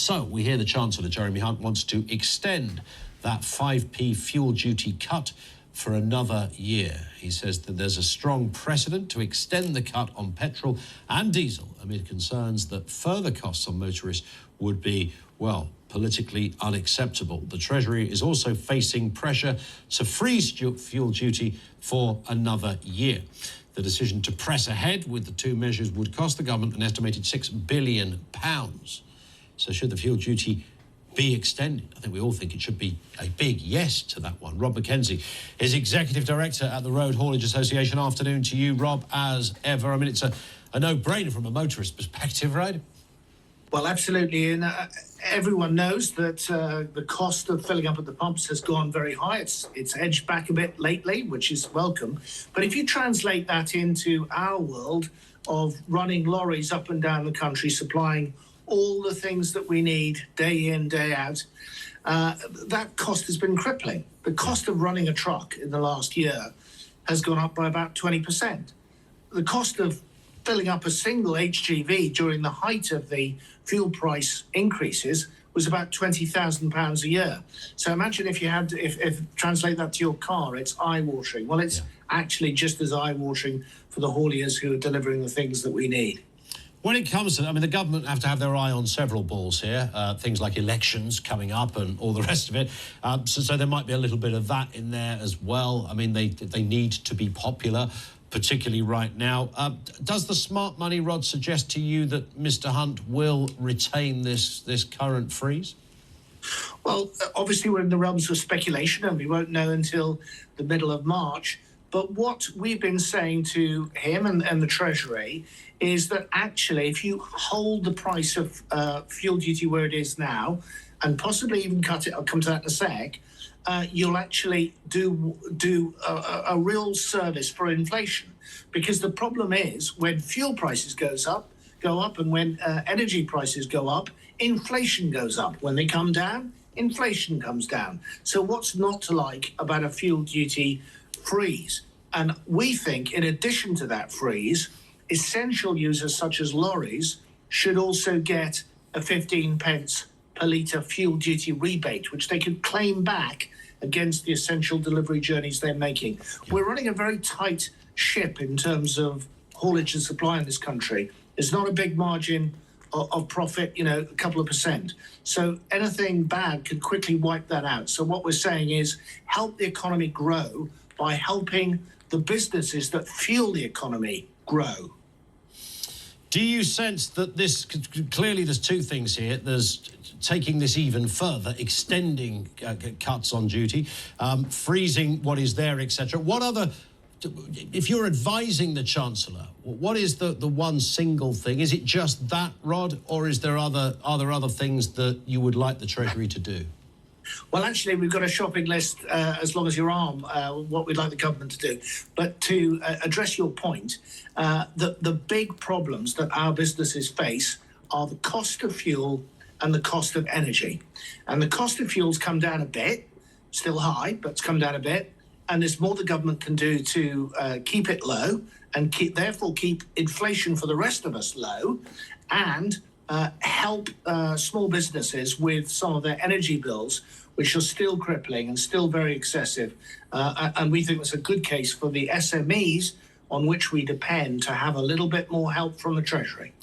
So we hear the Chancellor, Jeremy Hunt, wants to extend that 5p fuel duty cut for another year. He says that there's a strong precedent to extend the cut on petrol and diesel amid concerns that further costs on motorists would be, well, politically unacceptable. The Treasury is also facing pressure to freeze fuel duty for another year. The decision to press ahead with the two measures would cost the government an estimated £6 billion. So should the fuel duty be extended? I think we all think it should be a big yes to that one. Rob Mackenzie is Executive Director at the Road Haulage Association. Afternoon to you, Rob, as ever. I mean, it's a no-brainer from a motorist perspective, right? Well, absolutely. And everyone knows that the cost of filling up at the pumps has gone very high. It's edged back a bit lately, which is welcome. But if you translate that into our world of running lorries up and down the country, supplying all the things that we need day in, day out, that cost has been crippling. The cost of running a truck in the last year has gone up by about 20%. The cost of filling up a single HGV during the height of the fuel price increases was about £20,000 a year. So imagine if you had to, if translate that to your car, it's eye-watering. Well, it's actually just as eye-watering for the hauliers who are delivering the things that we need. When it comes to, I mean, the government have to have their eye on several balls here, things like elections coming up and all the rest of it. So there might be a little bit of that in there as well. I mean, they need to be popular, particularly right now. Does the smart money, Rod, suggest to you that Mr Hunt will retain this current freeze? Well, obviously we're in the realms of speculation and we won't know until the middle of March. But what we've been saying to him and the Treasury is that actually if you hold the price of fuel duty where it is now and possibly even cut it, I'll come to that in a sec, you'll actually do a real service for inflation. Because the problem is when fuel prices go up and when energy prices go up, inflation goes up. When they come down, inflation comes down. So what's not to like about a fuel duty freeze? And we think in addition to that freeze, essential users such as lorries should also get a 15 pence per litre fuel duty rebate, which they could claim back against the essential delivery journeys they're making. We're running a very tight ship in terms of haulage and supply in this country. There's not a big margin of profit, you know, a couple of percent. So anything bad could quickly wipe that out. So what we're saying is help the economy grow by helping the businesses that fuel the economy grow. Do you sense that this, clearly there's two things here, there's taking this even further, extending cuts on duty, freezing what is there, etc. What other, if you're advising the Chancellor, what is the one single thing? Is it just that, Rod, or is there are there other things that you would like the Treasury to do? Well, actually, we've got a shopping list as long as your arm, what we'd like the government to do. But to address your point, the big problems that our businesses face are the cost of fuel and the cost of energy. And the cost of fuel's come down a bit, still high, but it's come down a bit. And there's more the government can do to keep it low and therefore keep inflation for the rest of us low and help small businesses with some of their energy bills, which are still crippling and still very excessive. And we think that's a good case for the SMEs on which we depend to have a little bit more help from the Treasury.